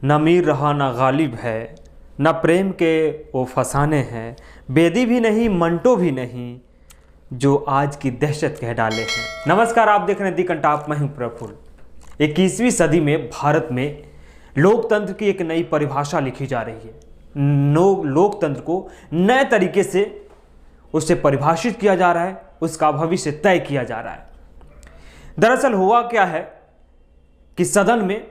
न मीर रहा न गालिब है, न प्रेम के वो फसाने हैं, बेदी भी नहीं मंटो भी नहीं, जो आज की दहशत कह डाले हैं। नमस्कार, आप देख रहे हैं दी कंटाप, मैं हूं प्रफुल्ल। 21वीं सदी में भारत में लोकतंत्र की एक नई परिभाषा लिखी जा रही है। लोकतंत्र को नए तरीके से उसे परिभाषित किया जा रहा है, उसका भविष्य तय किया जा रहा है। दरअसल हुआ क्या है कि सदन में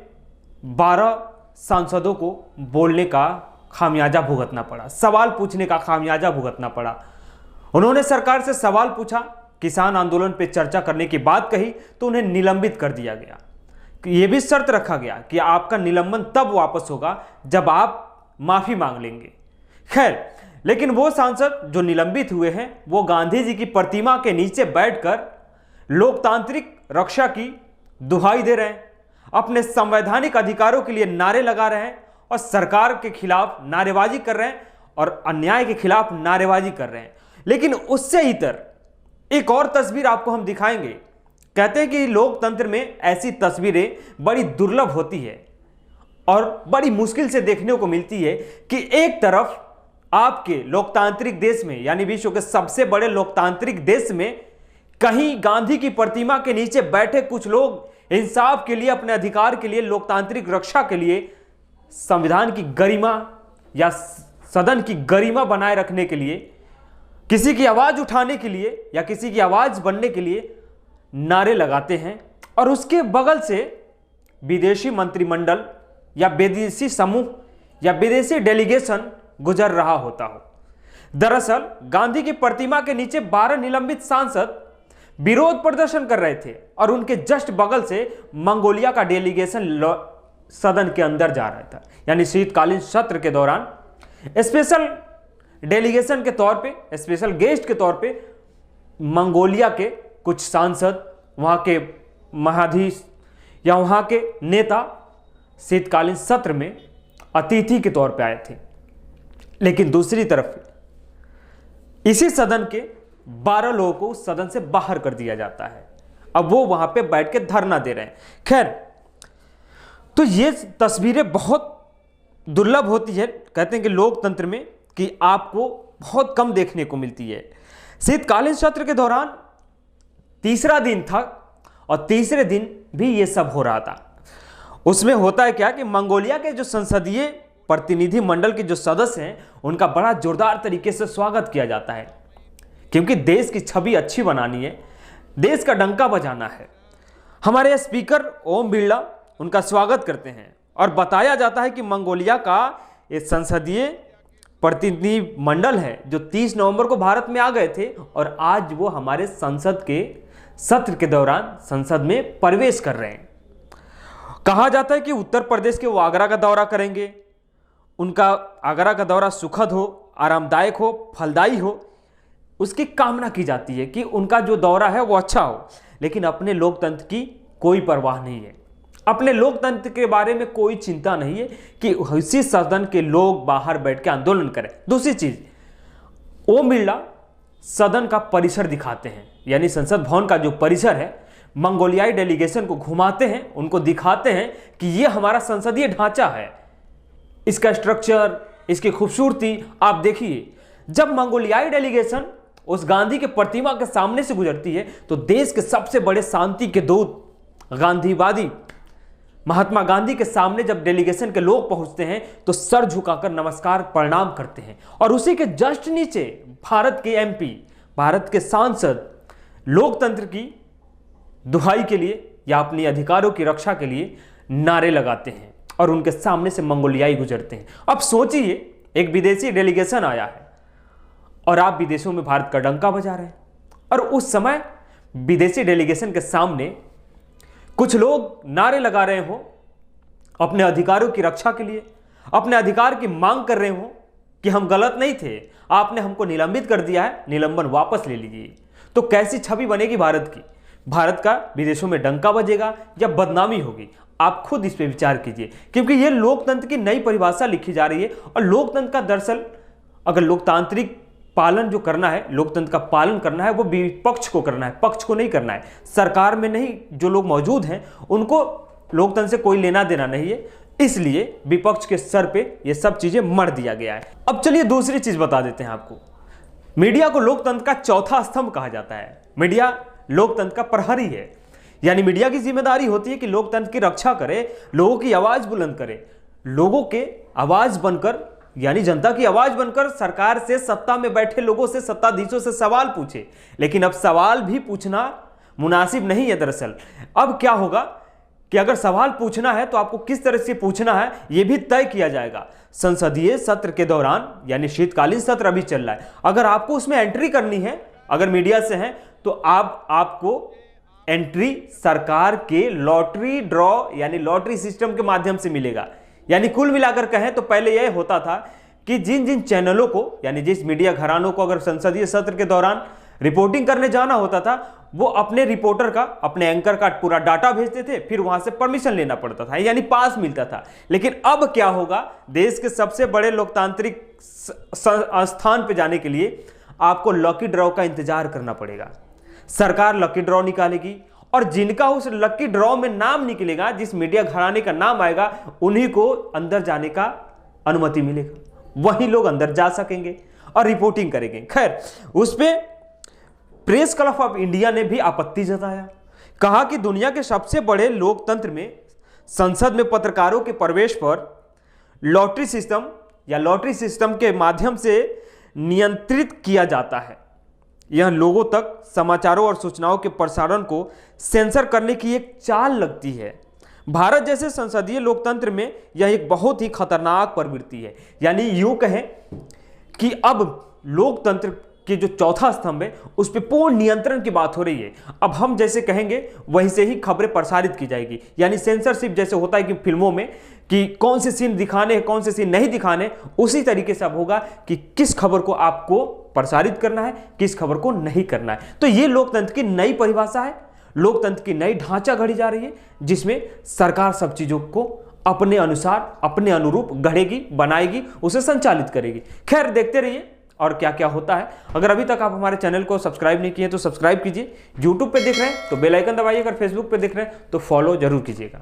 12 सांसदों को बोलने का खामियाजा भुगतना पड़ा, सवाल पूछने का खामियाजा भुगतना पड़ा। उन्होंने सरकार से सवाल पूछा, किसान आंदोलन पर चर्चा करने की बात कही तो उन्हें निलंबित कर दिया गया। यह भी शर्त रखा गया कि आपका निलंबन तब वापस होगा जब आप माफी मांग लेंगे। खैर, लेकिन वो सांसद जो निलंबित हुए हैं वो गांधी जी की प्रतिमा के नीचे बैठकर लोकतांत्रिक रक्षा की दुहाई दे रहे हैं, अपने संवैधानिक अधिकारों के लिए नारे लगा रहे हैं और सरकार के खिलाफ नारेबाजी कर रहे हैं और अन्याय के खिलाफ नारेबाजी कर रहे हैं। लेकिन उससे इतर एक और तस्वीर आपको हम दिखाएंगे। कहते हैं कि लोकतंत्र में ऐसी तस्वीरें बड़ी दुर्लभ होती है और बड़ी मुश्किल से देखने को मिलती है कि एक तरफ आपके लोकतांत्रिक देश में, यानी विश्व के सबसे बड़े लोकतांत्रिक देश में, कहीं गांधी की प्रतिमा के नीचे बैठे कुछ लोग इंसाफ के लिए, अपने अधिकार के लिए, लोकतांत्रिक रक्षा के लिए, संविधान की गरिमा या सदन की गरिमा बनाए रखने के लिए, किसी की आवाज उठाने के लिए या किसी की आवाज बनने के लिए नारे लगाते हैं और उसके बगल से विदेशी मंत्रिमंडल या विदेशी समूह या विदेशी डेलीगेशन गुजर रहा होता हो। दरअसल गांधी की प्रतिमा के नीचे 12 निलंबित सांसद विरोध प्रदर्शन कर रहे थे और उनके जस्ट बगल से मंगोलिया का डेलीगेशन सदन के अंदर जा रहा था। यानी शीतकालीन सत्र के दौरान स्पेशल डेलीगेशन के तौर पे, स्पेशल गेस्ट के तौर पे मंगोलिया के कुछ सांसद, वहां के महाधीश या वहां के नेता शीतकालीन सत्र में अतिथि के तौर पे आए थे। लेकिन दूसरी तरफ इसी सदन के 12 लोगों को सदन से बाहर कर दिया जाता है। अब वो वहां पे बैठ के धरना दे रहे हैं। खैर, तो ये तस्वीरें बहुत दुर्लभ होती है, कहते हैं कि लोकतंत्र में, कि आपको बहुत कम देखने को मिलती है। शीतकालीन सत्र के दौरान तीसरा दिन था और तीसरे दिन भी ये सब हो रहा था। उसमें होता है क्या कि मंगोलिया के जो संसदीय प्रतिनिधि मंडल के जो सदस्य हैं उनका बड़ा जोरदार तरीके से स्वागत किया जाता है, क्योंकि देश की छवि अच्छी बनानी है, देश का डंका बजाना है। हमारे स्पीकर ओम बिरला उनका स्वागत करते हैं और बताया जाता है कि मंगोलिया का ये संसदीय प्रतिनिधि मंडल है जो 30 नवंबर को भारत में आ गए थे और आज वो हमारे संसद के सत्र के दौरान संसद में प्रवेश कर रहे हैं। कहा जाता है कि उत्तर प्रदेश के वो आगरा का दौरा करेंगे, उनका आगरा का दौरा सुखद हो, आरामदायक हो, फलदायी हो, उसकी कामना की जाती है कि उनका जो दौरा है वो अच्छा हो। लेकिन अपने लोकतंत्र की कोई परवाह नहीं है, अपने लोकतंत्र के बारे में कोई चिंता नहीं है कि उसी सदन के लोग बाहर बैठ के आंदोलन करें। दूसरी चीज, ओम बिरला सदन का परिसर दिखाते हैं, यानी संसद भवन का जो परिसर है, मंगोलियाई डेलीगेशन को घुमाते हैं, उनको दिखाते हैं कि ये हमारा संसदीय ढांचा है, इसका स्ट्रक्चर, इसकी खूबसूरती आप देखिए। जब मंगोलियाई डेलीगेशन उस गांधी के प्रतिमा के सामने से गुजरती है तो देश के सबसे बड़े शांति के दूत गांधीवादी महात्मा गांधी के सामने जब डेलीगेशन के लोग पहुंचते हैं तो सर झुकाकर नमस्कार प्रणाम करते हैं और उसी के जस्ट नीचे भारत के एमपी, भारत के सांसद लोकतंत्र की दुहाई के लिए या अपने अधिकारों की रक्षा के लिए नारे लगाते हैं और उनके सामने से मंगोलियाई गुजरते हैं। अब सोचिए, एक विदेशी डेलीगेशन आया है और आप विदेशों में भारत का डंका बजा रहे हैं और उस समय विदेशी डेलीगेशन के सामने कुछ लोग नारे लगा रहे हो अपने अधिकारों की रक्षा के लिए, अपने अधिकार की मांग कर रहे हो कि हम गलत नहीं थे, आपने हमको निलंबित कर दिया है, निलंबन वापस ले लीजिए। तो कैसी छवि बनेगी भारत की? भारत का विदेशों में डंका बजेगा या बदनामी होगी? आप खुद इस पे विचार कीजिए, क्योंकि यह लोकतंत्र की नई परिभाषा लिखी जा रही है। और लोकतंत्र का दरअसल, अगर लोकतांत्रिक पालन जो करना है, लोकतंत्र का पालन करना है, वो विपक्ष को करना है, पक्ष को नहीं करना है। सरकार में नहीं, जो लोग मौजूद हैं उनको लोकतंत्र से कोई लेना देना नहीं है। इसलिए विपक्ष के सर पे ये सब चीजें मर दिया गया है। अब चलिए दूसरी चीज बता देते हैं आपको। मीडिया को लोकतंत्र का चौथा स्तंभ कहा जाता है। मीडिया लोकतंत्र का प्रहरी है, यानी मीडिया की जिम्मेदारी होती है कि लोकतंत्र की रक्षा करे, लोगों की आवाज बुलंद करे, लोगों के आवाज बनकर यानी जनता की आवाज बनकर सरकार से, सत्ता में बैठे लोगों से, सत्ताधीशों से सवाल पूछे। लेकिन अब सवाल भी पूछना मुनासिब नहीं है। दरअसल अब क्या होगा कि अगर सवाल पूछना है तो आपको किस तरह से पूछना है यह भी तय किया जाएगा संसदीय सत्र के दौरान, यानी शीतकालीन सत्र अभी चल रहा है। अगर आपको उसमें एंट्री करनी है, अगर मीडिया से हैं, तो आपको एंट्री सरकार के लॉटरी ड्रॉ यानी लॉटरी सिस्टम के माध्यम से मिलेगा। यानी कुल मिलाकर कहें तो पहले यह होता था कि जिन जिन चैनलों को यानी जिस मीडिया घरानों को अगर संसदीय सत्र के दौरान रिपोर्टिंग करने जाना होता था, वो अपने रिपोर्टर का, अपने एंकर का पूरा डाटा भेजते थे, फिर वहां से परमिशन लेना पड़ता था, यानी पास मिलता था। लेकिन अब क्या होगा, देश के सबसे बड़े लोकतांत्रिक स्थान पर जाने के लिए आपको लकी ड्रॉ का इंतजार करना पड़ेगा। सरकार लकी ड्रॉ निकालेगी और जिनका उस लकी ड्रॉ में नाम निकलेगा, जिस मीडिया घराने का नाम आएगा, उन्हीं को अंदर जाने का अनुमति मिलेगा, वही लोग अंदर जा सकेंगे और रिपोर्टिंग करेंगे। खैर, उस पे प्रेस क्लब ऑफ इंडिया ने भी आपत्ति जताया, कहा कि दुनिया के सबसे बड़े लोकतंत्र में संसद में पत्रकारों के प्रवेश पर लॉटरी सिस्टम के माध्यम से नियंत्रित किया जाता है। यह लोगों तक समाचारों और सूचनाओं के प्रसारण को सेंसर करने की एक चाल लगती है। भारत जैसे संसदीय लोकतंत्र में यह एक बहुत ही खतरनाक प्रवृत्ति है। यानी यूं कहें कि अब लोकतंत्र के जो चौथा स्तंभ है उस पर पूर्ण नियंत्रण की बात हो रही है। अब हम जैसे कहेंगे वहीं से ही खबरें प्रसारित की जाएगी। यानी सेंसरशिप जैसे होता है कि फिल्मों में कि कौन से सीन दिखाने हैं, कौन से सीन नहीं दिखाने, उसी तरीके से अब होगा कि किस खबर को आपको प्रसारित करना है, किस खबर को नहीं करना है। तो ये लोकतंत्र की नई परिभाषा है, लोकतंत्र की नई ढांचा घड़ी जा रही है, जिसमें सरकार सब चीजों को अपने अनुसार, अपने अनुरूप गढ़ेगी, बनाएगी, उसे संचालित करेगी। खैर, देखते रहिए और क्या क्या होता है। अगर अभी तक आप हमारे चैनल को सब्सक्राइब नहीं किए तो सब्सक्राइब कीजिए। यूट्यूब पे देख रहे हैं तो बेल आइकन दबाइए, अगर फेसबुक पे देख रहे हैं तो फॉलो जरूर कीजिएगा।